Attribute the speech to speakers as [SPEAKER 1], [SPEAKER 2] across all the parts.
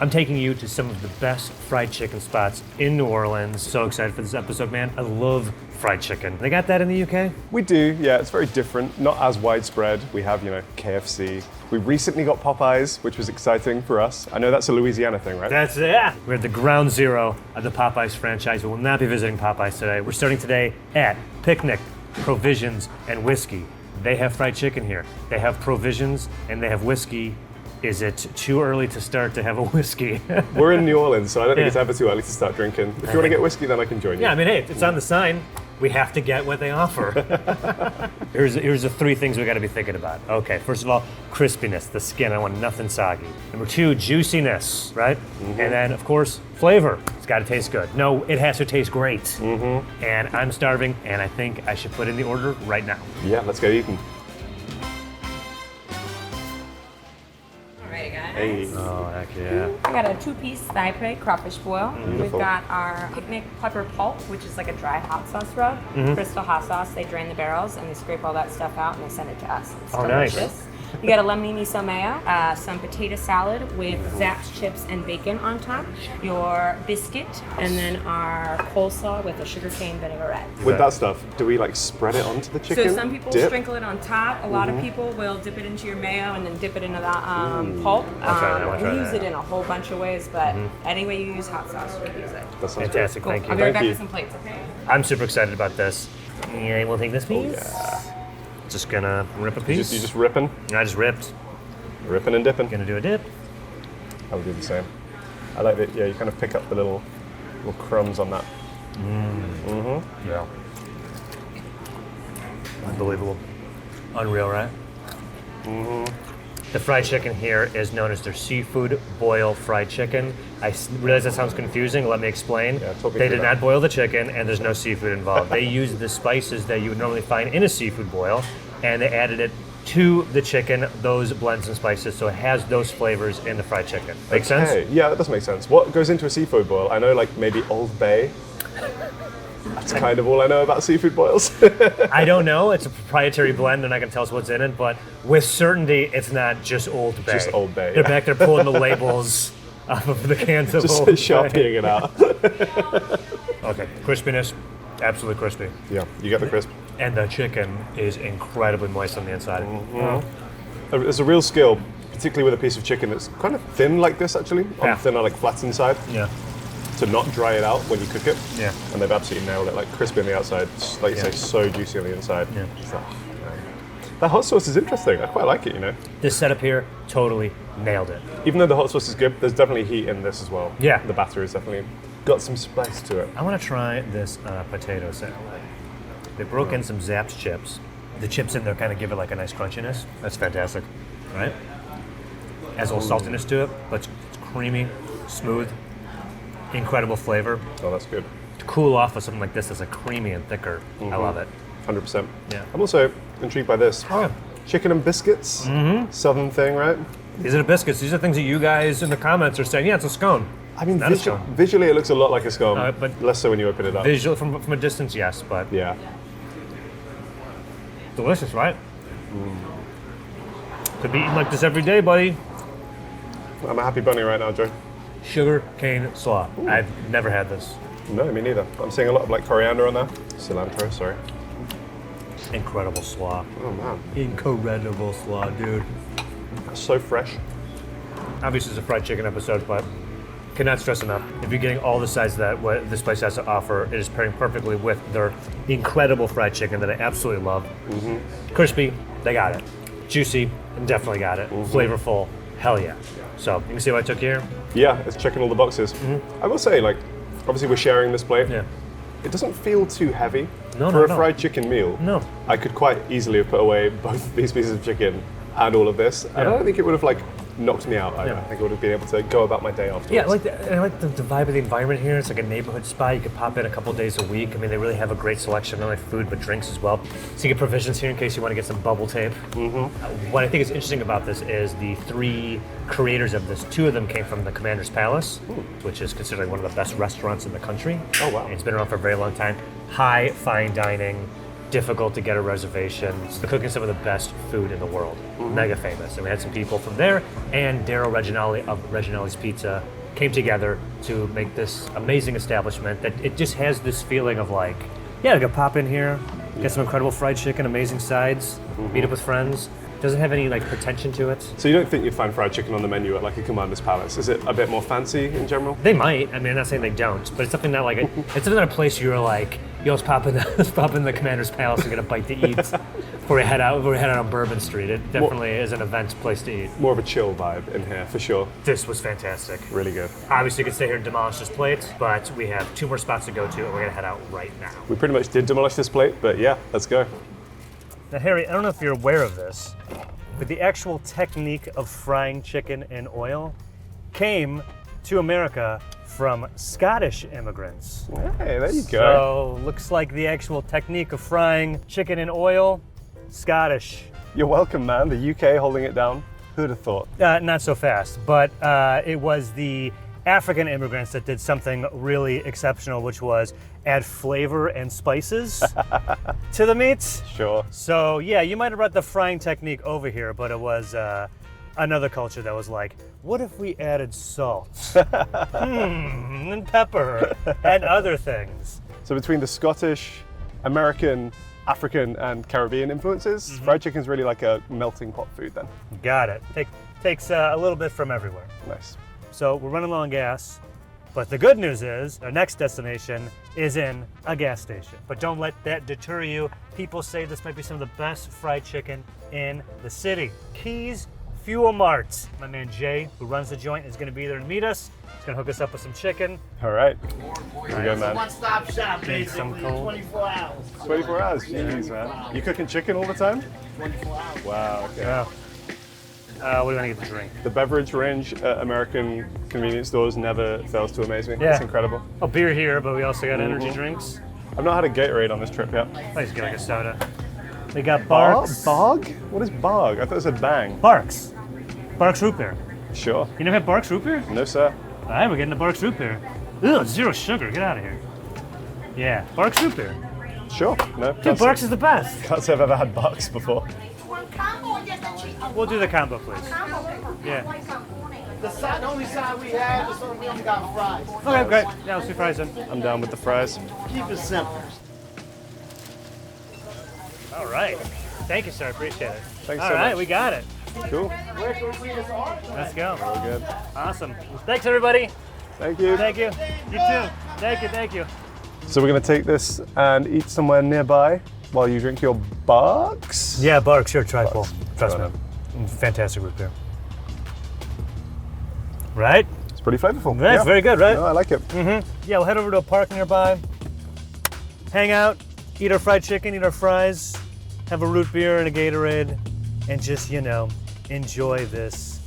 [SPEAKER 1] I'm taking you to some of the best fried chicken spots in New Orleans. So excited for this episode, man. I love fried chicken. They got that in the UK?
[SPEAKER 2] We do, yeah. It's very different, not as widespread. We have, KFC. We recently got Popeyes, which was exciting for us. I know that's a Louisiana thing, right?
[SPEAKER 1] That's it. Yeah. We're at the ground zero of the Popeyes franchise. We will not be visiting Popeyes today. We're starting today at Picnic, Provisions, and Whiskey. They have fried chicken here. They have provisions and they have whiskey. Is it too early to start to have a whiskey?
[SPEAKER 2] We're in New Orleans, so I don't think it's ever too early to start drinking. If you want to get whiskey, then I can join you.
[SPEAKER 1] Yeah, I mean, hey, it's on the sign. We have to get what they offer. Here's the three things we got to be thinking about. Okay, first of all, crispiness, the skin. I want nothing soggy. Number two, juiciness, right? And then, of course, flavor. It's got to taste good. No, it has to taste great. And I'm starving, and I think I should put in the order right now.
[SPEAKER 2] Yeah, let's get eating. Hey.
[SPEAKER 1] Oh, heck yeah.
[SPEAKER 3] I got a 2-piece thigh pay crawfish boil.
[SPEAKER 2] Beautiful.
[SPEAKER 3] We've got our picnic pepper pulp, which is like a dry hot sauce rub. Crystal hot sauce. They drain the barrels and they scrape all that stuff out and they send it to us. It's delicious.
[SPEAKER 1] Nice.
[SPEAKER 3] You got a lemony miso mayo, some potato salad with Zapp's chips and bacon on top, your biscuit, and then our coleslaw with a sugarcane vinaigrette.
[SPEAKER 2] With that stuff, do we spread it onto the chicken?
[SPEAKER 3] So some people sprinkle it on top. A lot of people will dip it into your mayo and then dip it into the pulp. We use it in a whole bunch of ways, but any way you use hot sauce, you can use it.
[SPEAKER 2] That sounds
[SPEAKER 1] Fantastic,
[SPEAKER 2] good.
[SPEAKER 1] thank you.
[SPEAKER 3] I'll be right back with some plates, okay?
[SPEAKER 1] I'm super excited about this. And we'll take this piece.
[SPEAKER 2] Yeah.
[SPEAKER 1] Just gonna rip a piece.
[SPEAKER 2] You just ripping?
[SPEAKER 1] I just ripped.
[SPEAKER 2] Ripping and dipping.
[SPEAKER 1] Gonna do a dip.
[SPEAKER 2] I would do the same. I like that, yeah, you kind of pick up the little crumbs on that.
[SPEAKER 1] Yeah. Unbelievable. Unreal, right? The fried chicken here is known as their seafood boil fried chicken. I realize that sounds confusing. Let me explain.
[SPEAKER 2] Yeah, talk me
[SPEAKER 1] They
[SPEAKER 2] through
[SPEAKER 1] did
[SPEAKER 2] that.
[SPEAKER 1] not boil the chicken, and there's no seafood involved. They used the spices that you would normally find in a seafood boil, and they added it to the chicken, those blends and spices, so it has those flavors in the fried chicken. Make sense?
[SPEAKER 2] Okay, yeah, that does make sense. What goes into a seafood boil? I know maybe Old Bay. That's kind of all I know about seafood boils.
[SPEAKER 1] I don't know. It's a proprietary blend. They're not going to tell us what's in it, but with certainty, it's not just Old Bay.
[SPEAKER 2] Just Old Bay,
[SPEAKER 1] They're
[SPEAKER 2] yeah.
[SPEAKER 1] back there pulling the labels off of the cans of
[SPEAKER 2] Just
[SPEAKER 1] Old Bay.
[SPEAKER 2] sharpieing it out.
[SPEAKER 1] Okay, crispiness, absolutely crispy.
[SPEAKER 2] Yeah, you get the crisp.
[SPEAKER 1] And the chicken is incredibly moist on the inside.
[SPEAKER 2] There's a real skill, particularly with a piece of chicken that's kind of thin like this, actually.
[SPEAKER 1] Yeah.
[SPEAKER 2] Thinner, flat inside.
[SPEAKER 1] Yeah.
[SPEAKER 2] To not dry it out when you cook it.
[SPEAKER 1] Yeah.
[SPEAKER 2] And they've absolutely nailed it. Crispy on the outside, like you say, so juicy on the inside.
[SPEAKER 1] Yeah.
[SPEAKER 2] It's like, man. That hot sauce is interesting. I quite like it,
[SPEAKER 1] This setup here totally nailed it.
[SPEAKER 2] Even though the hot sauce is good, there's definitely heat in this as well.
[SPEAKER 1] Yeah.
[SPEAKER 2] The batter is definitely got some spice to it.
[SPEAKER 1] I want to try this potato salad. They broke in some Zapp's chips. The chips in there kind of give it a nice crunchiness. That's fantastic, right? Has a little saltiness to it, but it's creamy, smooth, incredible flavor.
[SPEAKER 2] Oh, that's good.
[SPEAKER 1] To cool off with something like this that's creamy and thicker. I love it.
[SPEAKER 2] 100%.
[SPEAKER 1] Yeah.
[SPEAKER 2] I'm also intrigued by this.
[SPEAKER 1] Oh, yeah.
[SPEAKER 2] Chicken and biscuits. Southern thing, right?
[SPEAKER 1] These are the biscuits. These are things that you guys in the comments are saying, yeah, it's a scone.
[SPEAKER 2] I mean,
[SPEAKER 1] Not a scone.
[SPEAKER 2] visually it looks a lot like a scone,
[SPEAKER 1] but
[SPEAKER 2] less so when you open it up.
[SPEAKER 1] Visual from a distance, yes, but
[SPEAKER 2] Yeah.
[SPEAKER 1] delicious, right? Could be eating like this every day, buddy.
[SPEAKER 2] I'm a happy bunny right now, Joe.
[SPEAKER 1] Sugar cane slaw. I've never had this.
[SPEAKER 2] No, me neither. I'm seeing a lot of coriander on there. Cilantro, sorry.
[SPEAKER 1] Incredible slaw.
[SPEAKER 2] Oh man,
[SPEAKER 1] Incredible slaw, dude.
[SPEAKER 2] that's so fresh.
[SPEAKER 1] Obviously, it's a fried chicken episode, but cannot stress enough. If you're getting all the sides that what this place has to offer, it is pairing perfectly with their incredible fried chicken that I absolutely love. Crispy, they got it. Juicy, definitely got it. Flavorful, hell yeah. So, you can see what I took here?
[SPEAKER 2] Yeah, it's checking all the boxes. I will say, obviously we're sharing this plate.
[SPEAKER 1] Yeah.
[SPEAKER 2] It doesn't feel too heavy.
[SPEAKER 1] No,
[SPEAKER 2] For
[SPEAKER 1] no.
[SPEAKER 2] a fried chicken meal,
[SPEAKER 1] No.
[SPEAKER 2] I could quite easily have put away both these pieces of chicken and all of this. And I don't think it would have knocked me out. I think I would have been able to go about my day afterwards.
[SPEAKER 1] Yeah, I like the vibe of the environment here. It's like a neighborhood spot. You could pop in a couple days a week. I mean, they really have a great selection, not only food, but drinks as well. So you get provisions here in case you want to get some bubble tape. What I think is interesting about this is the three creators of this. Two of them came from the Commander's Palace, which is considered one of the best restaurants in the country.
[SPEAKER 2] Oh, wow.
[SPEAKER 1] And it's been around for a very long time. High, fine dining, difficult to get a reservation. They're cooking some of the best food in the world, mega famous. And we had some people from there, and Daryl Reginali of Reginali's Pizza came together to make this amazing establishment that it just has this feeling of like, yeah, I could pop in here, get some incredible fried chicken, amazing sides, meet up with friends. Doesn't have any like pretension to it.
[SPEAKER 2] So you don't think you'd find fried chicken on the menu at like a Commander's Palace? Is it a bit more fancy in general?
[SPEAKER 1] They might. I mean, I'm not saying they don't, but it's something that like it's something that a place you're like, you always pop in the Commander's Palace and get a bite to eat before we head out. Before we head out on Bourbon Street, it definitely is an event place to eat.
[SPEAKER 2] More of a chill vibe in here for sure.
[SPEAKER 1] This was fantastic.
[SPEAKER 2] Really good.
[SPEAKER 1] Obviously, you could stay here and demolish this plate, but we have 2 more spots to go to, and we're gonna head out right now.
[SPEAKER 2] We pretty much did demolish this plate, but yeah, let's go.
[SPEAKER 1] Now, Harry, I don't know if you're aware of this, but the actual technique of frying chicken in oil came to America from Scottish immigrants.
[SPEAKER 2] Hey, there you go.
[SPEAKER 1] So, looks like the actual technique of frying chicken in oil, Scottish.
[SPEAKER 2] You're welcome, man. The UK holding it down. Who'd have thought?
[SPEAKER 1] Not so fast, but it was the African immigrants that did something really exceptional, which was add flavor and spices to the meat.
[SPEAKER 2] Sure.
[SPEAKER 1] So yeah, you might have brought the frying technique over here, but it was another culture that was like, what if we added salt, and pepper, and other things?
[SPEAKER 2] So between the Scottish, American, African, and Caribbean influences, fried chicken's really like a melting pot food then.
[SPEAKER 1] Got it. Takes a little bit from everywhere.
[SPEAKER 2] Nice.
[SPEAKER 1] So we're running low on gas, but the good news is our next destination is in a gas station. But don't let that deter you. People say this might be some of the best fried chicken in the city. Keys Fuel Mart. My man Jay, who runs the joint, is going to be there to meet us. He's going to hook us up with some chicken.
[SPEAKER 2] All right. Here we go, man.
[SPEAKER 4] One-stop shop,
[SPEAKER 1] Some
[SPEAKER 4] basically,
[SPEAKER 1] cold.
[SPEAKER 4] 24 hours.
[SPEAKER 2] 24 hours, jeez, man. You cooking chicken all the time?
[SPEAKER 4] 24 hours.
[SPEAKER 2] Wow, okay.
[SPEAKER 1] Yeah. What do you want to get to drink?
[SPEAKER 2] The beverage range at American convenience stores never fails to amaze me.
[SPEAKER 1] Yeah.
[SPEAKER 2] It's incredible.
[SPEAKER 1] Oh, beer here, but we also got energy drinks.
[SPEAKER 2] I've not had a Gatorade on this trip yet.
[SPEAKER 1] Let's get like a soda. We got Barks.
[SPEAKER 2] Barg? What is Barg? I thought it said Bang.
[SPEAKER 1] Barks. Barks root beer.
[SPEAKER 2] Sure.
[SPEAKER 1] You never had Barks root beer?
[SPEAKER 2] No, sir.
[SPEAKER 1] All right, we're getting the Barks root beer. Ugh, 0 sugar. Get out of here. Yeah, Barks root beer.
[SPEAKER 2] Sure. No.
[SPEAKER 1] Dude, Barks is the best.
[SPEAKER 2] Can't say I've ever had Barks before.
[SPEAKER 1] We'll do the combo, please. Yeah.
[SPEAKER 4] The only side we have is we only got fries.
[SPEAKER 1] Okay, great. Yeah, let's do fries then.
[SPEAKER 2] I'm down with the fries.
[SPEAKER 4] Keep it simple.
[SPEAKER 1] All right. Thank you, sir. Appreciate it.
[SPEAKER 2] Thanks
[SPEAKER 1] All
[SPEAKER 2] so
[SPEAKER 1] right,
[SPEAKER 2] much.
[SPEAKER 1] we got it.
[SPEAKER 2] Cool.
[SPEAKER 4] Where can we see this art?
[SPEAKER 1] Let's go.
[SPEAKER 2] Very good.
[SPEAKER 1] Awesome. Thanks, everybody.
[SPEAKER 2] Thank you.
[SPEAKER 1] Thank you. You too. Thank you. Thank you.
[SPEAKER 2] So we're going to take this and eat somewhere nearby while you drink your Barks?
[SPEAKER 1] Yeah, Barks, sure. Try full. Trust
[SPEAKER 2] Got
[SPEAKER 1] me. Fantastic root beer. Right?
[SPEAKER 2] It's pretty flavorful.
[SPEAKER 1] That's very good, right?
[SPEAKER 2] No, I like it.
[SPEAKER 1] Yeah, we'll head over to a park nearby, hang out, eat our fried chicken, eat our fries, have a root beer and a Gatorade, and just, enjoy this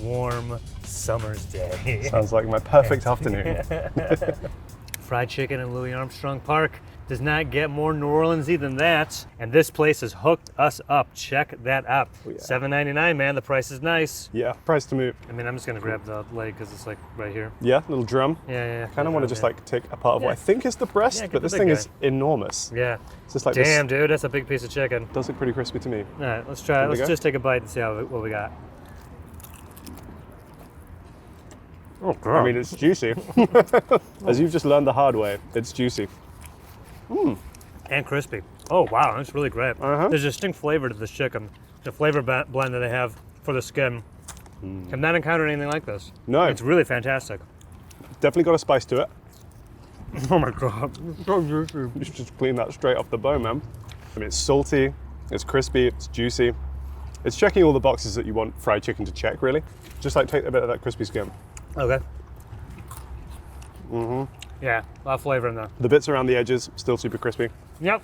[SPEAKER 1] warm summer's day.
[SPEAKER 2] Sounds like my perfect afternoon.
[SPEAKER 1] Fried chicken in Louis Armstrong Park does not get more New Orleans-y than that. And this place has hooked us up. Check that out.
[SPEAKER 2] Oh, yeah.
[SPEAKER 1] $7.99, man. The price is nice.
[SPEAKER 2] Yeah, price to move.
[SPEAKER 1] I mean, I'm just gonna grab the leg because it's like right here.
[SPEAKER 2] Yeah, little drum.
[SPEAKER 1] Yeah.
[SPEAKER 2] Kind of want to just like take a part of what I think is the breast,
[SPEAKER 1] Yeah, get
[SPEAKER 2] but
[SPEAKER 1] the
[SPEAKER 2] this
[SPEAKER 1] big
[SPEAKER 2] thing
[SPEAKER 1] guy.
[SPEAKER 2] is enormous.
[SPEAKER 1] Yeah.
[SPEAKER 2] It's just like
[SPEAKER 1] Damn, dude, that's a big piece of chicken.
[SPEAKER 2] this. Does look pretty crispy to me.
[SPEAKER 1] All right, let's try it.
[SPEAKER 2] Here we
[SPEAKER 1] Let's
[SPEAKER 2] go.
[SPEAKER 1] just take a bite and see what we got. Oh, God.
[SPEAKER 2] I mean, it's juicy. As you've just learned the hard way, it's juicy.
[SPEAKER 1] And crispy. Oh, wow, that's really great.
[SPEAKER 2] Uh-huh.
[SPEAKER 1] There's a distinct flavor to this chicken. The flavor blend that they have for the skin. I've not encountered anything like this.
[SPEAKER 2] No.
[SPEAKER 1] It's really fantastic.
[SPEAKER 2] Definitely got a spice to it.
[SPEAKER 1] Oh my God. So juicy.
[SPEAKER 2] You should just clean that straight off the bone, man. I mean, it's salty, it's crispy, it's juicy. It's checking all the boxes that you want fried chicken to check, really. Just like take a bit of that crispy skin.
[SPEAKER 1] Okay. Yeah, a lot of flavor in there.
[SPEAKER 2] The bits around the edges, still super crispy.
[SPEAKER 1] Yep.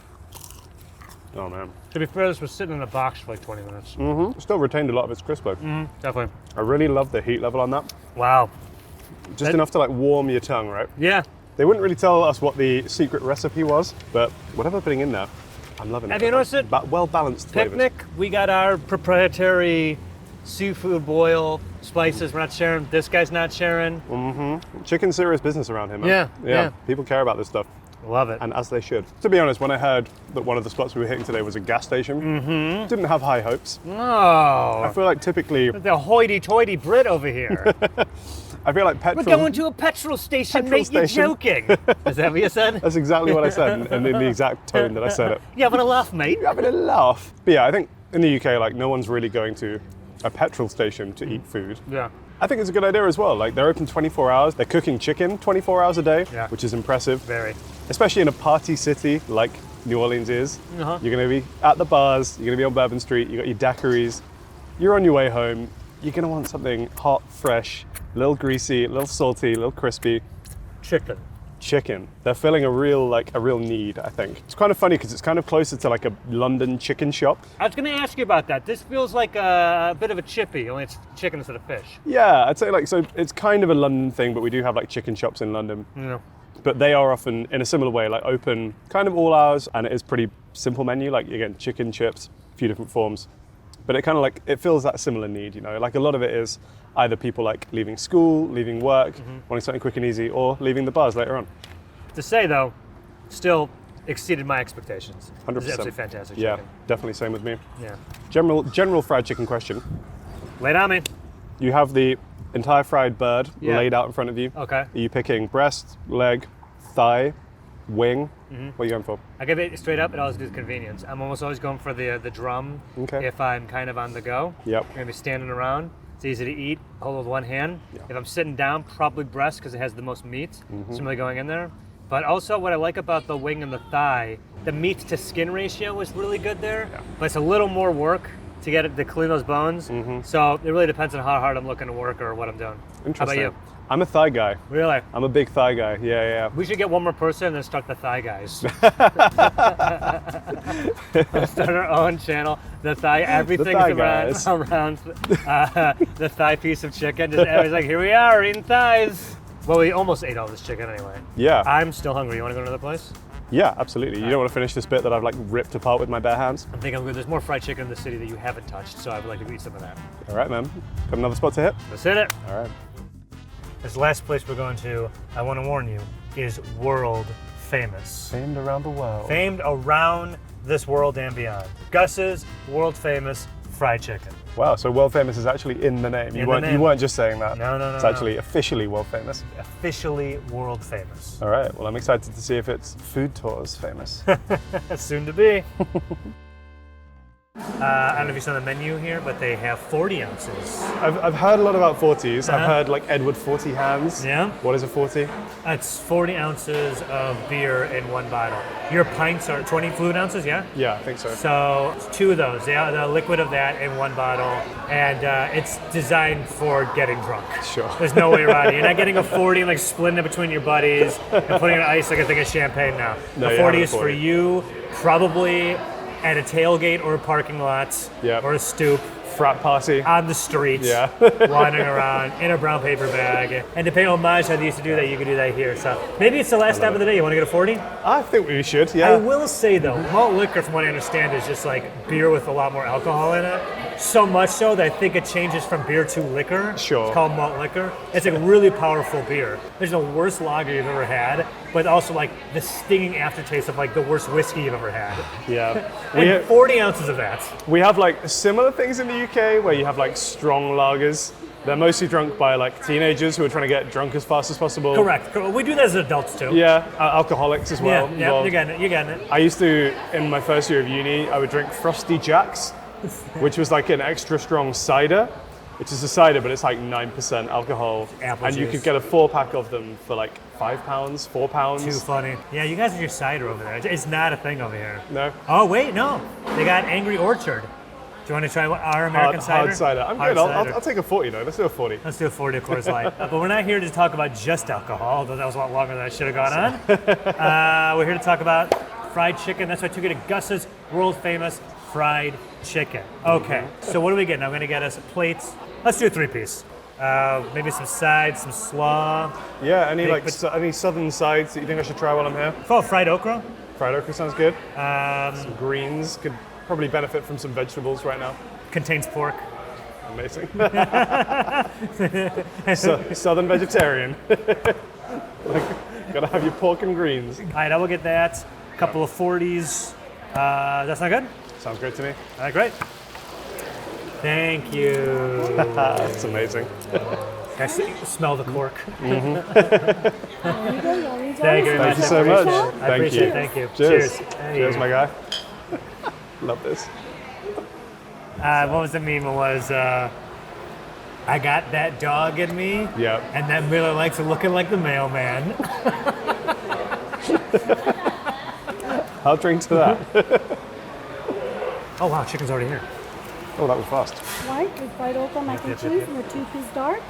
[SPEAKER 2] Oh, man.
[SPEAKER 1] To be fair, this was sitting in a box for like 20 minutes.
[SPEAKER 2] Still retained a lot of its crisp, though.
[SPEAKER 1] Definitely.
[SPEAKER 2] I really love the heat level on that.
[SPEAKER 1] Wow.
[SPEAKER 2] Just enough to like warm your tongue, right?
[SPEAKER 1] Yeah.
[SPEAKER 2] They wouldn't really tell us what the secret recipe was, but whatever they're putting in there, I'm loving it.
[SPEAKER 1] Have you noticed it?
[SPEAKER 2] Well balanced flavors.
[SPEAKER 1] Picnic, we got our proprietary seafood boil spices. We're not sharing. This guy's not sharing.
[SPEAKER 2] Chicken's serious business around here, man.
[SPEAKER 1] Yeah.
[SPEAKER 2] People care about this stuff.
[SPEAKER 1] Love it.
[SPEAKER 2] And as they should. To be honest, when I heard that one of the spots we were hitting today was a gas station, didn't have high hopes.
[SPEAKER 1] Oh,
[SPEAKER 2] I feel like typically,
[SPEAKER 1] the hoity-toity Brit over here.
[SPEAKER 2] I feel like petrol...
[SPEAKER 1] We're going to a petrol station,
[SPEAKER 2] Petrol
[SPEAKER 1] mate,
[SPEAKER 2] station.
[SPEAKER 1] you're joking. Is that what you said?
[SPEAKER 2] That's exactly what I said, and in the exact tone that I said it.
[SPEAKER 1] You having a laugh, mate?
[SPEAKER 2] You're having a laugh. But yeah, I think in the UK, like, no one's really going to a petrol station to eat food.
[SPEAKER 1] Yeah.
[SPEAKER 2] I think it's a good idea as well. Like, they're open 24 hours. They're cooking chicken 24 hours a day,
[SPEAKER 1] Yeah.
[SPEAKER 2] which is impressive.
[SPEAKER 1] Very.
[SPEAKER 2] Especially in a party city like New Orleans is.
[SPEAKER 1] Uh-huh.
[SPEAKER 2] You're going to be at the bars, you're going to be on Bourbon Street, you got your daiquiris, you're on your way home, you're going to want something hot, fresh, a little greasy, a little salty, a little crispy. Chicken. They're filling a real need, I think. It's kind of funny because it's kind of closer to like a London chicken shop.
[SPEAKER 1] I was going to ask you about that. This feels like a bit of a chippy, only it's chicken instead of fish.
[SPEAKER 2] Yeah, I'd say like, so it's kind of a London thing, but we do have like chicken shops in London.
[SPEAKER 1] Yeah.
[SPEAKER 2] But they are often in a similar way, like open kind of all hours, and it is pretty simple menu, like again, chicken, chips, a few different forms. But it kind of like, it fills that similar need, you know, like a lot of it is either people like leaving school, leaving work, wanting something quick and easy, or leaving the bars later on.
[SPEAKER 1] To say though, still exceeded my expectations.
[SPEAKER 2] 100%.
[SPEAKER 1] This is absolutely fantastic
[SPEAKER 2] Yeah,
[SPEAKER 1] chicken.
[SPEAKER 2] definitely same with me.
[SPEAKER 1] Yeah.
[SPEAKER 2] General fried chicken question.
[SPEAKER 1] Lay it on me.
[SPEAKER 2] You have the entire fried bird
[SPEAKER 1] Yeah.
[SPEAKER 2] laid out in front of you.
[SPEAKER 1] Okay.
[SPEAKER 2] Are you picking breast, leg, thigh, wing? What are you going for?
[SPEAKER 1] I give it straight up, it always gives convenience. I'm almost always going for the drum
[SPEAKER 2] Okay.
[SPEAKER 1] if I'm kind of on the go.
[SPEAKER 2] Yep.
[SPEAKER 1] I'm gonna be standing around. It's easy to eat, hold with one hand.
[SPEAKER 2] Yeah.
[SPEAKER 1] If I'm sitting down, probably breast because it has the most meat. It's really going in there. But also what I like about the wing and the thigh, the meat to skin ratio is really good there, but it's a little more work to get it to clean those bones. So it really depends on how hard I'm looking to work or what I'm doing.
[SPEAKER 2] Interesting.
[SPEAKER 1] How about you?
[SPEAKER 2] I'm a thigh guy.
[SPEAKER 1] Really?
[SPEAKER 2] I'm a big thigh guy. Yeah.
[SPEAKER 1] We should get one more person and then start the thigh guys. Start our own channel. The thigh, everything's
[SPEAKER 2] thigh
[SPEAKER 1] around,
[SPEAKER 2] guys.
[SPEAKER 1] around the thigh piece of chicken. Just everybody's like, here we are eating thighs. Well, we almost ate all this chicken anyway.
[SPEAKER 2] Yeah.
[SPEAKER 1] I'm still hungry. You want to go to another place?
[SPEAKER 2] Yeah, absolutely. You don't want to finish this bit that I've like ripped apart with my bare hands?
[SPEAKER 1] I think I'm good. There's more fried chicken in the city that you haven't touched, so I would like to eat some of that.
[SPEAKER 2] All right, man. Got another spot to hit?
[SPEAKER 1] Let's hit it.
[SPEAKER 2] All right.
[SPEAKER 1] This last place we're going to, I want to warn you, is world famous.
[SPEAKER 2] Famed around the world.
[SPEAKER 1] Famed around this world and beyond. Gus's world famous fried chicken.
[SPEAKER 2] Wow, so world famous is actually in the name. You weren't just saying that.
[SPEAKER 1] No.
[SPEAKER 2] It's actually officially world famous.
[SPEAKER 1] Officially world famous.
[SPEAKER 2] All right, well, I'm excited to see if it's Food Tours famous.
[SPEAKER 1] Soon to be. I don't know if you saw the menu here, but they have 40 ounces.
[SPEAKER 2] I've heard a lot about 40s. I've heard like Edward 40 hands.
[SPEAKER 1] Yeah?
[SPEAKER 2] What is a 40?
[SPEAKER 1] It's 40 ounces of beer in one bottle. Your pints are 20 fluid ounces, yeah?
[SPEAKER 2] Yeah, I think so.
[SPEAKER 1] So it's two of those, the liquid of that in one bottle, and it's designed for getting drunk.
[SPEAKER 2] Sure.
[SPEAKER 1] There's no way around it. You're not getting a 40 and like splitting it between your buddies and putting it on ice like a thing of champagne now.
[SPEAKER 2] No,
[SPEAKER 1] the
[SPEAKER 2] you're
[SPEAKER 1] 40
[SPEAKER 2] having
[SPEAKER 1] is
[SPEAKER 2] a
[SPEAKER 1] for
[SPEAKER 2] 40.
[SPEAKER 1] you, probably at a tailgate or a parking lot,
[SPEAKER 2] Yep.
[SPEAKER 1] or a stoop,
[SPEAKER 2] Frat party.
[SPEAKER 1] on the streets,
[SPEAKER 2] Yeah.
[SPEAKER 1] wandering around in a brown paper bag. And to pay homage how they used to do that, you can do that here. So maybe it's the last step of the day. You want to get a 40?
[SPEAKER 2] I think we should,
[SPEAKER 1] I
[SPEAKER 2] yeah.
[SPEAKER 1] will say though, malt liquor, from what I understand, is just like beer with a lot more alcohol in it. So much so that I think it changes from beer to liquor.
[SPEAKER 2] Sure.
[SPEAKER 1] It's called malt liquor. It's a really powerful beer. There's the worst lager you've ever had, but also like the stinging aftertaste of like the worst whiskey you've ever had.
[SPEAKER 2] Yeah.
[SPEAKER 1] And 40 ounces of that.
[SPEAKER 2] We have like similar things in the UK where you have like strong lagers. They're mostly drunk by like teenagers who are trying to get drunk as fast as possible.
[SPEAKER 1] Correct. We do that as adults too.
[SPEAKER 2] Yeah, alcoholics as well.
[SPEAKER 1] Yeah,
[SPEAKER 2] involved.
[SPEAKER 1] you're getting it.
[SPEAKER 2] I used to, in my first year of uni, I would drink Frosty Jacks, which was like an extra strong cider, which is a cider, but it's like 9% alcohol.
[SPEAKER 1] Apple
[SPEAKER 2] and you
[SPEAKER 1] juice.
[SPEAKER 2] could get a 4-pack of them for like £5, £4.
[SPEAKER 1] Too funny. Yeah, you guys are your cider over there. It's not a thing over here.
[SPEAKER 2] No?
[SPEAKER 1] Oh wait, no. They got Angry Orchard. Do you want to try our American cider?
[SPEAKER 2] Hard cider. I'm
[SPEAKER 1] Hard
[SPEAKER 2] good.
[SPEAKER 1] cider.
[SPEAKER 2] I'll take a 40 though. Let's do a 40.
[SPEAKER 1] Let's do a 40 of Coors Light. But we're not here to talk about just alcohol, although that was a lot longer than I should have gone on. We're here to talk about fried chicken. That's why I took it to Gus's world famous fried chicken. Okay, so what are we getting? I'm gonna get us plates. Let's do a 3-piece. Maybe some sides, some slaw.
[SPEAKER 2] Yeah, any
[SPEAKER 1] Big
[SPEAKER 2] like
[SPEAKER 1] pot-
[SPEAKER 2] any southern sides that you think I should try while I'm here?
[SPEAKER 1] Oh, fried okra.
[SPEAKER 2] Fried okra sounds good.
[SPEAKER 1] Um,
[SPEAKER 2] Greens could probably benefit from some vegetables right now.
[SPEAKER 1] contains pork.
[SPEAKER 2] Amazing. Southern vegetarian. Gotta have your pork and greens.
[SPEAKER 1] All right, I will get that. A couple of 40s. That's not good?
[SPEAKER 2] Sounds great to me.
[SPEAKER 1] All right, great. Thank you.
[SPEAKER 2] That's amazing.
[SPEAKER 1] I smell the cork.
[SPEAKER 3] There you go.
[SPEAKER 1] Thank you very much.
[SPEAKER 2] Thank you so much.
[SPEAKER 1] I appreciate it. Thank you.
[SPEAKER 2] Cheers.
[SPEAKER 1] Hey.
[SPEAKER 2] Cheers, my guy. Love this.
[SPEAKER 1] What was the meme? It was, I got that dog in me.
[SPEAKER 2] Yeah.
[SPEAKER 1] And that Miller likes looking like the mailman.
[SPEAKER 2] I'll drink to that.
[SPEAKER 1] Oh, wow, chicken's already here.
[SPEAKER 2] Oh, that was fast.
[SPEAKER 5] White with fried okra, mac and
[SPEAKER 1] Yep,
[SPEAKER 5] cheese,
[SPEAKER 1] yep, yep.
[SPEAKER 5] and a 2-piece dark.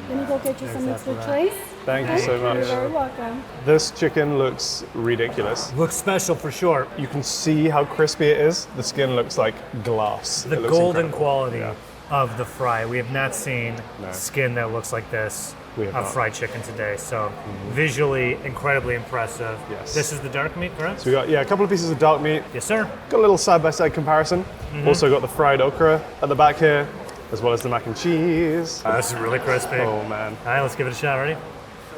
[SPEAKER 5] Then you go get you some
[SPEAKER 1] There's that
[SPEAKER 5] extra
[SPEAKER 1] for that.
[SPEAKER 5] trays.
[SPEAKER 2] Thank you so
[SPEAKER 5] You're
[SPEAKER 2] much.
[SPEAKER 5] very welcome.
[SPEAKER 2] This chicken looks ridiculous.
[SPEAKER 1] Looks special for sure.
[SPEAKER 2] You can see how crispy it is. The skin looks like glass.
[SPEAKER 1] The
[SPEAKER 2] It looks
[SPEAKER 1] golden
[SPEAKER 2] incredible.
[SPEAKER 1] quality
[SPEAKER 2] Yeah.
[SPEAKER 1] of the fry. We have not seen
[SPEAKER 2] No.
[SPEAKER 1] skin that looks like this
[SPEAKER 2] We have
[SPEAKER 1] of
[SPEAKER 2] not.
[SPEAKER 1] fried chicken today. So visually incredibly impressive.
[SPEAKER 2] Yes.
[SPEAKER 1] This is the dark meat, correct?
[SPEAKER 2] So we got a couple of pieces of dark meat.
[SPEAKER 1] Yes, sir.
[SPEAKER 2] Got a little side-by-side comparison.
[SPEAKER 1] Mm-hmm.
[SPEAKER 2] Also got the fried okra at the back here, as well as the mac and cheese.
[SPEAKER 1] This is really crispy.
[SPEAKER 2] Oh man,
[SPEAKER 1] All right, let's give it a shot. Ready?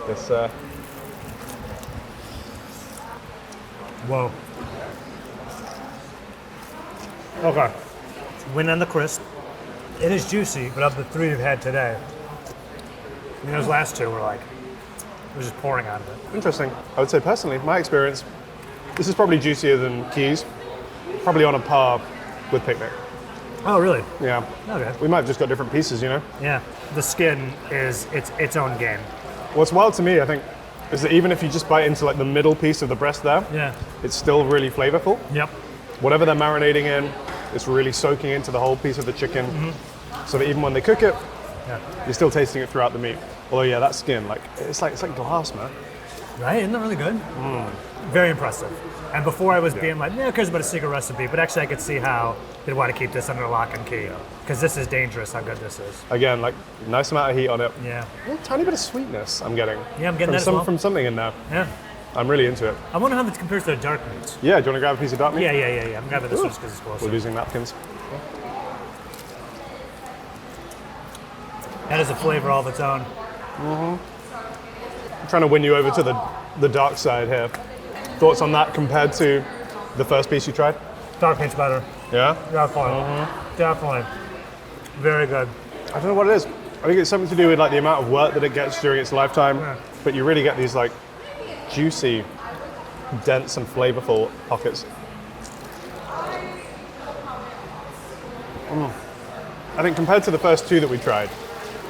[SPEAKER 2] this
[SPEAKER 1] Whoa. Okay. Win on the crisp. It is juicy, but of the three we've had today, I mean, those last two were like, it was just pouring out of it.
[SPEAKER 2] interesting. I would say personally, my experience, this is probably juicier than Keys. Probably on a par with Picnic.
[SPEAKER 1] Oh, really?
[SPEAKER 2] Yeah.
[SPEAKER 1] Okay.
[SPEAKER 2] We might have just got different pieces, you know?
[SPEAKER 1] Yeah. The skin is its own game.
[SPEAKER 2] What's wild to me, I think, is that even if you just bite into like the middle piece of the breast there,
[SPEAKER 1] Yeah.
[SPEAKER 2] it's still really flavorful.
[SPEAKER 1] Yep.
[SPEAKER 2] Whatever they're marinating in, it's really soaking into the whole piece of the chicken. So that even when they cook it,
[SPEAKER 1] Yeah.
[SPEAKER 2] you're still tasting it throughout the meat. Although yeah, that skin, it's like glass, man.
[SPEAKER 1] Right? Isn't that really good? Very impressive. And before I was being like, yeah, who cares about a secret recipe? But actually, I could see how they'd want to keep this under lock and key. Because this is dangerous how good this is.
[SPEAKER 2] Again, like nice amount of heat on it.
[SPEAKER 1] Yeah.
[SPEAKER 2] A tiny bit of sweetness I'm getting.
[SPEAKER 1] Yeah, I'm getting
[SPEAKER 2] from
[SPEAKER 1] that as well.
[SPEAKER 2] from something in there.
[SPEAKER 1] Yeah.
[SPEAKER 2] I'm really into it.
[SPEAKER 1] I wonder how this compares to the dark meat.
[SPEAKER 2] Yeah, do you want to grab a piece of dark meat?
[SPEAKER 1] Yeah. I'm grabbing this one just because it's
[SPEAKER 2] We're
[SPEAKER 1] closer.
[SPEAKER 2] using napkins.
[SPEAKER 1] That is a flavor all of its own.
[SPEAKER 2] I'm trying to win you over to the dark side here. Thoughts on that compared to the first piece you tried?
[SPEAKER 1] Dark meat's better.
[SPEAKER 2] Yeah?
[SPEAKER 1] Definitely. Definitely. Very good.
[SPEAKER 2] I don't know what it is. I think it's something to do with like the amount of work that it gets during its lifetime.
[SPEAKER 1] Yeah.
[SPEAKER 2] But you really get these like juicy, dense and flavorful pockets. I think compared to the first two that we tried,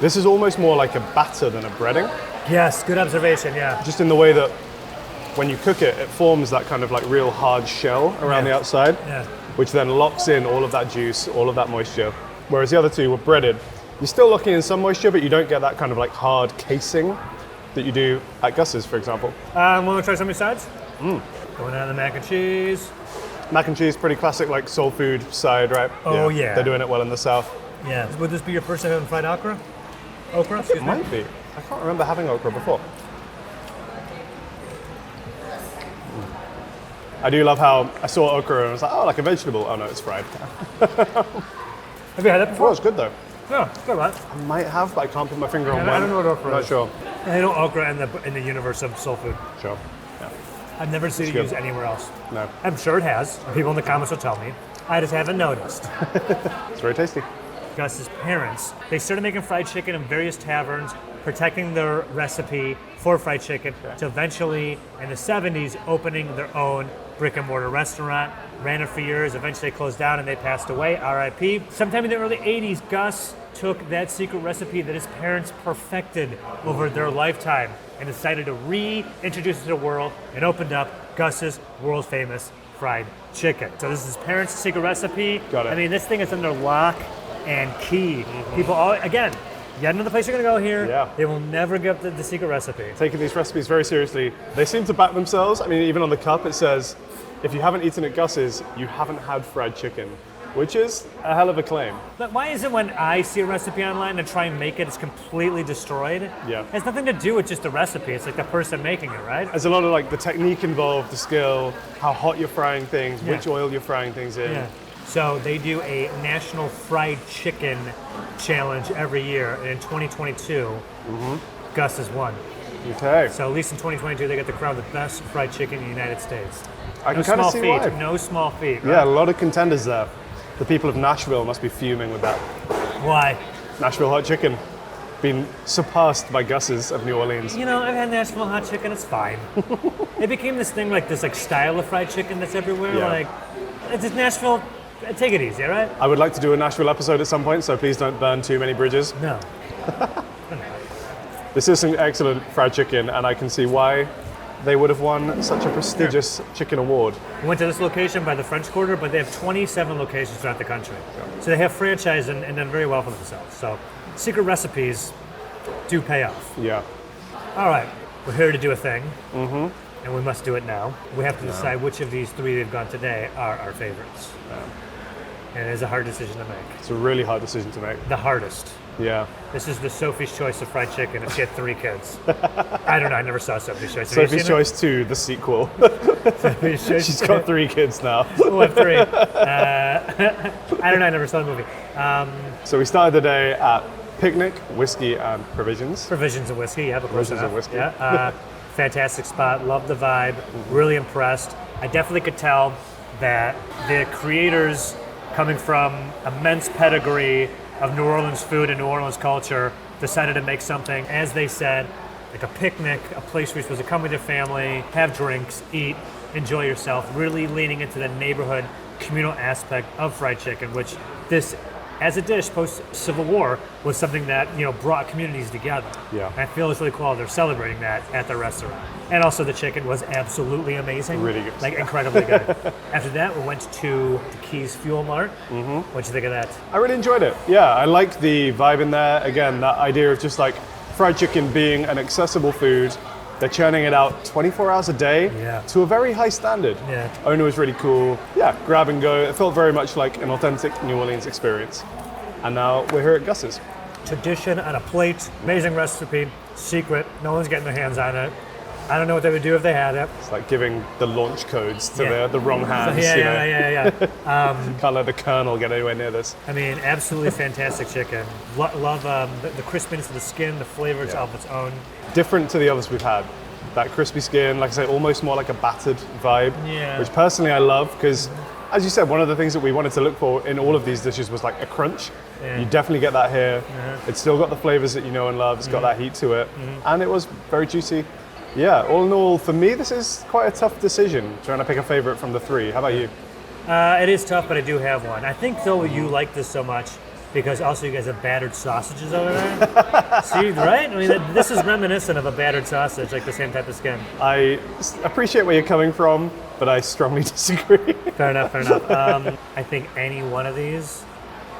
[SPEAKER 2] this is almost more like a batter than a breading.
[SPEAKER 1] Yes, good observation, yeah.
[SPEAKER 2] Just in the way that when you cook it, it forms that kind of like real hard shell around
[SPEAKER 1] Yeah.
[SPEAKER 2] the outside,
[SPEAKER 1] Yeah.
[SPEAKER 2] which then locks in all of that juice, all of that moisture. Whereas the other two were breaded. You're still locking in some moisture, but you don't get that kind of like hard casing that you do at Gus's, for example.
[SPEAKER 1] Want to try some besides? Going on the mac and cheese.
[SPEAKER 2] Mac and cheese, pretty classic like soul food side, right?
[SPEAKER 1] Oh, yeah.
[SPEAKER 2] They're doing it well in the South.
[SPEAKER 1] Yeah. Would this be your first time having fried okra? Okra? Excuse
[SPEAKER 2] It
[SPEAKER 1] me.
[SPEAKER 2] might be. I can't remember having okra before. I do love how I saw okra and I was like, oh, like a vegetable. Oh no, it's fried.
[SPEAKER 1] Have you had that
[SPEAKER 2] Oh,
[SPEAKER 1] before?
[SPEAKER 2] it's good though.
[SPEAKER 1] Yeah, good, right?
[SPEAKER 2] I might have, but I can't put my finger on
[SPEAKER 1] I
[SPEAKER 2] when.
[SPEAKER 1] don't know what okra
[SPEAKER 2] I'm not
[SPEAKER 1] is.
[SPEAKER 2] sure.
[SPEAKER 1] I know okra in the universe of soul food.
[SPEAKER 2] Sure. Yeah.
[SPEAKER 1] I've never seen it
[SPEAKER 2] good.
[SPEAKER 1] used anywhere else.
[SPEAKER 2] No,
[SPEAKER 1] I'm sure it has. People in the comments will tell me. I just haven't noticed.
[SPEAKER 2] it's very tasty.
[SPEAKER 1] Gus's parents, they started making fried chicken in various taverns, protecting their recipe for fried chicken, to eventually, in the 70s, opening their own brick and mortar restaurant. Ran it for years, eventually closed down and they passed away, RIP. Sometime in the early 80s, Gus took that secret recipe that his parents perfected over their lifetime and decided to reintroduce it to the world and opened up Gus's world famous fried chicken. So this is his parents' secret recipe.
[SPEAKER 2] Got it.
[SPEAKER 1] I mean, this thing is under lock and key. People, again, yet another place you're gonna go here.
[SPEAKER 2] Yeah.
[SPEAKER 1] They will never give up the secret recipe.
[SPEAKER 2] Taking these recipes very seriously. They seem to back themselves. I mean, even on the cup it says, if you haven't eaten at Gus's, you haven't had fried chicken, which is a hell of a claim.
[SPEAKER 1] But why is it when I see a recipe online and try and make it, it's completely destroyed?
[SPEAKER 2] Yeah.
[SPEAKER 1] It has nothing to do with just the recipe. It's like the person making it, right?
[SPEAKER 2] There's a lot of like the technique involved, the skill, how hot you're frying things,
[SPEAKER 1] Yeah.
[SPEAKER 2] which oil you're frying things in.
[SPEAKER 1] Yeah. So they do a national fried chicken challenge every year, and in 2022, Gus has won.
[SPEAKER 2] Okay.
[SPEAKER 1] So at least in 2022, they get the crown the best fried chicken in the United States.
[SPEAKER 2] I
[SPEAKER 1] No
[SPEAKER 2] can kind of
[SPEAKER 1] small
[SPEAKER 2] see
[SPEAKER 1] feat.
[SPEAKER 2] why.
[SPEAKER 1] No small feat. Right?
[SPEAKER 2] Yeah, a lot of contenders there. The people of Nashville must be fuming with that.
[SPEAKER 1] Why?
[SPEAKER 2] Nashville hot chicken been surpassed by Gus's of New Orleans.
[SPEAKER 1] You know, I've had Nashville hot chicken. It's fine. It became this thing, like this, like style of fried chicken that's everywhere.
[SPEAKER 2] Yeah.
[SPEAKER 1] Like, it's just Nashville. Take it easy, all right?
[SPEAKER 2] I would like to do a Nashville episode at some point, so please don't burn too many bridges.
[SPEAKER 1] No.
[SPEAKER 2] This is some excellent fried chicken, and I can see why they would have won such a prestigious chicken award.
[SPEAKER 1] We went to this location by the French Quarter, but they have 27 locations throughout the country. So they have franchised and done very well for themselves. So secret recipes do pay off.
[SPEAKER 2] Yeah.
[SPEAKER 1] All right, we're here to do a thing, and we must do it now. We have to decide which of these three they've gone today are our favorites. And it is a hard decision to make.
[SPEAKER 2] It's a really hard decision to make.
[SPEAKER 1] The hardest.
[SPEAKER 2] Yeah.
[SPEAKER 1] This is the Sophie's Choice of fried chicken if she had 3 kids. I don't know, I never saw Sophie's Choice. Have you
[SPEAKER 2] Sophie's
[SPEAKER 1] seen it?
[SPEAKER 2] Choice 2, the sequel.
[SPEAKER 1] Sophie's Choice.
[SPEAKER 2] She's got 3 kids now.
[SPEAKER 1] Oh, I have 3. I don't know, I never saw the movie.
[SPEAKER 2] So we started the day at Picnic, Whiskey and Provisions.
[SPEAKER 1] Provisions of whiskey, yeah, of course.
[SPEAKER 2] Provisions of whiskey.
[SPEAKER 1] Yeah. Fantastic spot, love the vibe, really impressed. I definitely could tell that the creators, coming from immense pedigree of New Orleans food and New Orleans culture, decided to make something, as they said, like a picnic, a place where you're supposed to come with your family, have drinks, eat, enjoy yourself, really leaning into the neighborhood communal aspect of fried chicken, which this, as a dish post-Civil War, was something that, you know, brought communities together.
[SPEAKER 2] Yeah.
[SPEAKER 1] And I feel it's really cool they're celebrating that at the restaurant. And also the chicken was absolutely amazing.
[SPEAKER 2] Really good.
[SPEAKER 1] Like incredibly good. After that, we went to the Keys Fuel Mart. What'd you think of that?
[SPEAKER 2] I really enjoyed it. Yeah, I like the vibe in there. Again, that idea of just like fried chicken being an accessible food. They're churning it out 24 hours a day
[SPEAKER 1] Yeah.
[SPEAKER 2] to a very high standard.
[SPEAKER 1] Yeah.
[SPEAKER 2] Owner was really cool. Yeah, grab and go. It felt very much like an authentic New Orleans experience. And now we're here at Gus's.
[SPEAKER 1] Tradition on a plate, amazing recipe, secret, no one's getting their hands on it. I don't know what they would do if they had it.
[SPEAKER 2] It's like giving the launch codes to
[SPEAKER 1] Yeah.
[SPEAKER 2] the wrong hands.
[SPEAKER 1] Yeah,
[SPEAKER 2] you know?
[SPEAKER 1] yeah.
[SPEAKER 2] Can't let the Colonel get anywhere near this.
[SPEAKER 1] I mean, absolutely fantastic chicken. Love the crispiness of the skin, the flavor is of its own.
[SPEAKER 2] Different to the others we've had. That crispy skin, like I say, almost more like a battered vibe.
[SPEAKER 1] Yeah.
[SPEAKER 2] Which personally I love because, as you said, one of the things that we wanted to look for in all of these dishes was like a crunch.
[SPEAKER 1] Yeah.
[SPEAKER 2] You definitely get that here. It's still got the flavors that you know and love. It's got that heat to it. And it was very juicy. Yeah, all in all, for me, this is quite a tough decision, trying to pick a favorite from the 3. How about you?
[SPEAKER 1] It is tough, but I do have one. I think, though, you like this so much because also you guys have battered sausages over there. See, right? I mean, this is reminiscent of a battered sausage, like the same type of skin.
[SPEAKER 2] I appreciate where you're coming from, but I strongly disagree.
[SPEAKER 1] Fair enough, fair enough. I think any one of these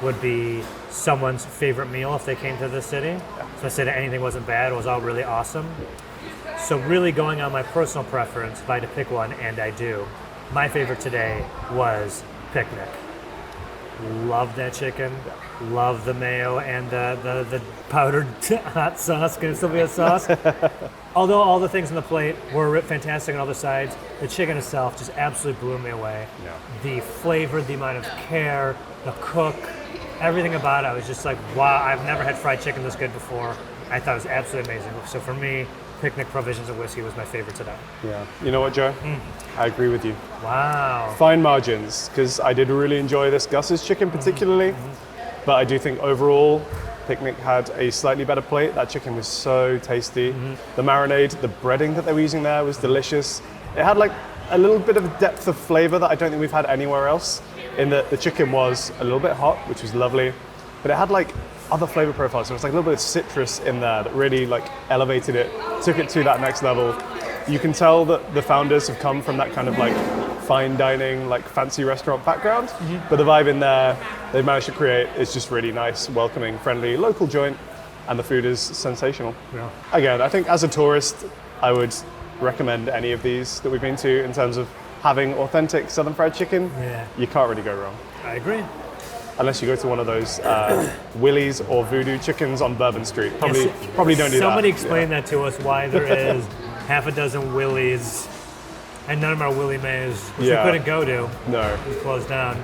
[SPEAKER 1] would be someone's favorite meal if they came to this city. So I said anything wasn't bad, it was all really awesome. So really going on my personal preference, if I had to pick one, and I do, my favorite today was Picnic. Love that chicken. Love the mayo and the powdered hot sauce. Can it still be a sauce? Although all the things on the plate were fantastic on all the sides, the chicken itself just absolutely blew me away.
[SPEAKER 2] Yeah.
[SPEAKER 1] The flavor, the amount of care, the cook, everything about it, I was just like, wow, I've never had fried chicken this good before. I thought it was absolutely amazing. So for me, Picnic Provisions of Whiskey was my favorite today.
[SPEAKER 2] Yeah. You know what, Joe? I agree with you.
[SPEAKER 1] Wow.
[SPEAKER 2] Fine margins, because I did really enjoy this Gus's chicken particularly. But I do think overall, Picnic had a slightly better plate. That chicken was so tasty. The marinade, the breading that they were using there was delicious. It had like a little bit of depth of flavor that I don't think we've had anywhere else, in that the chicken was a little bit hot, which was lovely, but it had like other flavor profiles. So it was like a little bit of citrus in there that really like elevated it, took it to that next level. You can tell that the founders have come from that kind of like fine dining, like fancy restaurant background, but the vibe in there they've managed to create is just really nice, welcoming, friendly, local joint, and the food is sensational.
[SPEAKER 1] Yeah.
[SPEAKER 2] Again, I think as a tourist, I would recommend any of these that we've been to in terms of having authentic Southern fried chicken.
[SPEAKER 1] Yeah.
[SPEAKER 2] You can't really go wrong.
[SPEAKER 1] I agree.
[SPEAKER 2] Unless you go to one of those Willie's or Voodoo chickens on Bourbon Street. Probably don't do that.
[SPEAKER 1] Somebody explain that to us, why there is half a dozen Willie's and none of them are Willie Mays, which we couldn't go to.
[SPEAKER 2] No.
[SPEAKER 1] It closed down.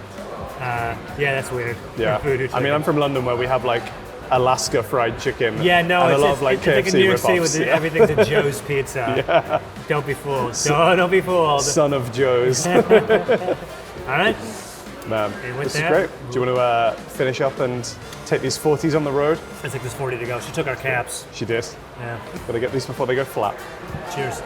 [SPEAKER 1] Yeah, that's weird.
[SPEAKER 2] Yeah.
[SPEAKER 1] Voodoo
[SPEAKER 2] I mean,
[SPEAKER 1] chicken.
[SPEAKER 2] I'm from London where we have like Alaska fried chicken.
[SPEAKER 1] Yeah, no,
[SPEAKER 2] and
[SPEAKER 1] it's,
[SPEAKER 2] a lot of like
[SPEAKER 1] it's like in
[SPEAKER 2] KFC
[SPEAKER 1] New York City
[SPEAKER 2] ripoffs.
[SPEAKER 1] with everything's a Joe's Pizza. Don't be fooled. Don't be fooled.
[SPEAKER 2] Son of Joe's.
[SPEAKER 1] All right.
[SPEAKER 2] Man,
[SPEAKER 1] And with
[SPEAKER 2] this is
[SPEAKER 1] that-
[SPEAKER 2] great. Do you want to finish up and take these 40s on the road?
[SPEAKER 1] I think there's 40 to go. She took our caps.
[SPEAKER 2] She did.
[SPEAKER 1] Yeah.
[SPEAKER 2] Gotta get these before they go flat.
[SPEAKER 1] Cheers.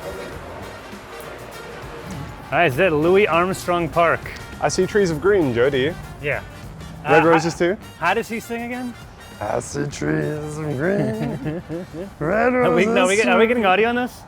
[SPEAKER 1] All right, is that Louis Armstrong Park?
[SPEAKER 2] I see trees of green, Joe, do you?
[SPEAKER 1] Yeah.
[SPEAKER 2] Red roses too?
[SPEAKER 1] How does he sing again?
[SPEAKER 2] I see trees of green. Red
[SPEAKER 1] Are we
[SPEAKER 2] roses.
[SPEAKER 1] getting audio on this?